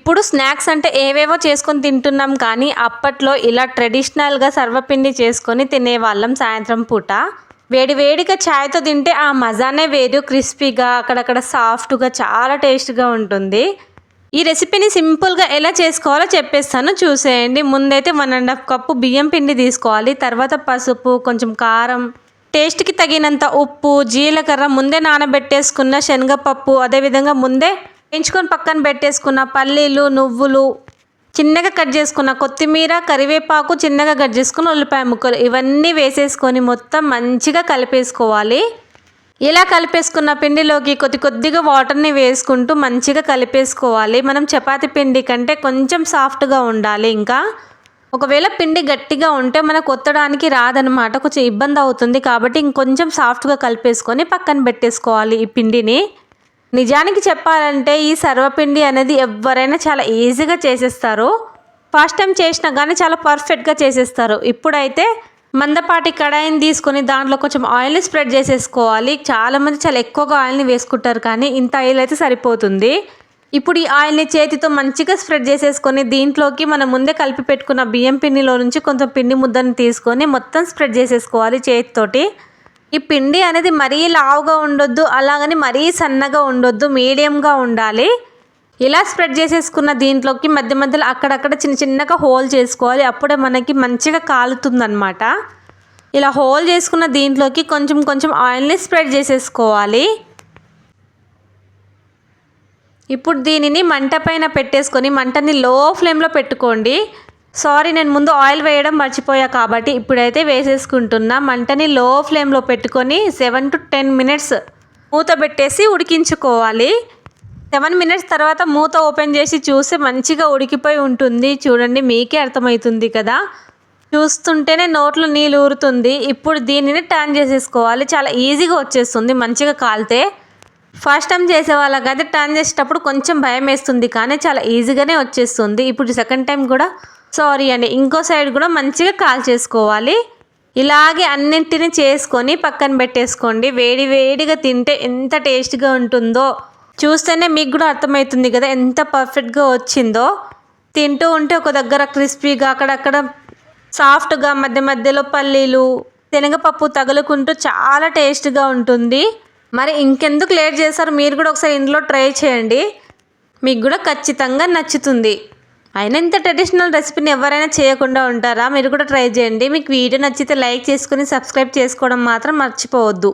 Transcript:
ఇప్పుడు స్నాక్స్ అంటే ఏవేవో చేసుకొని తింటున్నాం కానీ అప్పట్లో ఇలా ట్రెడిషనల్గా సర్వపిండి చేసుకొని తినేవాళ్ళం సాయంత్రం పూట. వేడి వేడిగా ఛాయ్తో తింటే ఆ మజానే వేరు. క్రిస్పీగా అక్కడక్కడ సాఫ్ట్గా చాలా టేస్ట్గా ఉంటుంది. ఈ రెసిపీని సింపుల్గా ఎలా చేసుకోవాలో చెప్పేస్తాను, చూసేయండి. ముందైతే 1½ కప్పు బియ్యం పిండి తీసుకోవాలి. తర్వాత పసుపు, కొంచెం కారం, టేస్ట్కి తగినంత ఉప్పు, జీలకర్ర, ముందే నానబెట్టేసుకున్న శనగపప్పు, అదేవిధంగా ముందే వేయించుకొని పక్కన పెట్టేసుకున్న పల్లీలు, నువ్వులు, చిన్నగా కట్ చేసుకున్న కొత్తిమీర, కరివేపాకు, చిన్నగా కట్ చేసుకున్న ఉల్లిపాయ ముక్కలు, ఇవన్నీ వేసేసుకొని మొత్తం మంచిగా కలిపేసుకోవాలి. ఇలా కలిపేసుకున్న పిండిలోకి కొద్దిగా వాటర్ని వేసుకుంటూ మంచిగా కలిపేసుకోవాలి. మనం చపాతీ పిండి కంటే కొంచెం సాఫ్ట్గా ఉండాలి. ఇంకా ఒకవేళ పిండి గట్టిగా ఉంటే మనకు ఒత్తడానికి రాదనమాట, కొంచెం ఇబ్బంది అవుతుంది. కాబట్టి ఇంకొంచెం సాఫ్ట్గా కలిపేసుకొని పక్కన పెట్టేసుకోవాలి ఈ పిండిని. నిజానికి చెప్పాలంటే ఈ సర్వపిండి అనేది ఎవరైనా చాలా ఈజీగా చేసేస్తారు. ఫస్ట్ టైం చేసినా కానీ చాలా పర్ఫెక్ట్గా చేసేస్తారు. ఇప్పుడైతే మందపాటి కడాయిని తీసుకొని దాంట్లో కొంచెం ఆయిల్ని స్ప్రెడ్ చేసేసుకోవాలి. చాలామంది చాలా ఎక్కువగా ఆయిల్ని వేసుకుంటారు కానీ ఇంత ఆయిల్ అయితే సరిపోతుంది. ఇప్పుడు ఈ ఆయిల్ని చేతితో మంచిగా స్ప్రెడ్ చేసేసుకొని దీంట్లోకి మనం ముందే కలిపి పెట్టుకున్న బియ్యం పిండిలో నుంచి కొంచెం పిండి ముద్దను తీసుకొని మొత్తం స్ప్రెడ్ చేసేసుకోవాలి చేతితోటి. ఈ పిండి అనేది మరీ లావుగా ఉండొద్దు, అలాగని మరీ సన్నగా ఉండొద్దు, మీడియంగా ఉండాలి. ఇలా స్ప్రెడ్ చేసేసుకున్న దీంట్లోకి మధ్య మధ్యలో అక్కడక్కడ చిన్నగా హోల్ చేసుకోవాలి. అప్పుడే మనకి మంచిగా కాలుతుందన్నమాట. ఇలా హోల్ చేసుకున్న దీంట్లోకి కొంచెం ఆయిల్ని స్ప్రెడ్ చేసేసుకోవాలి. ఇప్పుడు దీనిని మంట పైన పెట్టేసుకొని మంటని లో ఫ్లేమ్లో పెట్టుకోండి. సారీ, నేను ముందు ఆయిల్ వేయడం మర్చిపోయా కాబట్టి ఇప్పుడైతే వేసేసుకుంటున్నా. మంటని లో ఫ్లేమ్లో పెట్టుకొని 7 to 10 minutes మూత పెట్టేసి ఉడికించుకోవాలి. 7 minutes తర్వాత మూత ఓపెన్ చేసి చూస్తే మంచిగా ఉడికిపోయి ఉంటుంది. చూడండి, మీకే అర్థమవుతుంది కదా, చూస్తుంటేనే నోట్లో నీళ్ళు ఊరుతుంది. ఇప్పుడు దీనిని టర్న్ చేసేసుకోవాలి. చాలా ఈజీగా వచ్చేస్తుంది మంచిగా కాలితే. ఫస్ట్ టైం చేసే వాళ్ళకైతే టర్న్ చేసేటప్పుడు కొంచెం భయం వేస్తుంది కానీ చాలా ఈజీగానే వచ్చేస్తుంది. ఇప్పుడు సెకండ్ టైం కూడా ఇంకో సైడ్ కూడా మంచిగా కాల్ చేసుకోవాలి. ఇలాగే అన్నింటినీ చేసుకొని పక్కన పెట్టేసుకోండి. వేడి వేడిగా తింటే ఎంత టేస్ట్గా ఉంటుందో చూస్తేనే మీకు కూడా అర్థమవుతుంది కదా ఎంత పర్ఫెక్ట్గా వచ్చిందో. తింటూ ఉంటే ఒక దగ్గర క్రిస్పీగా, అక్కడక్కడ సాఫ్ట్గా, మధ్య మధ్యలో పల్లీలు, శనగపప్పు తగులుకుంటూ చాలా టేస్ట్గా ఉంటుంది. మరి ఇంకెందుకు లేట్ చేస్తారు, మీరు కూడా ఒకసారి ఇంట్లో ట్రై చేయండి, మీకు కూడా ఖచ్చితంగా నచ్చుతుంది. అయినా ఇంత ట్రెడిషనల్ రెసిపీని ఎవరైనా చేయకుండా ఉంటారా? మీరు కూడా ట్రై చేయండి. మీకు వీడియో నచ్చితే లైక్ చేసుకొని సబ్స్క్రైబ్ చేసుకోవడం మాత్రం మర్చిపోవద్దు.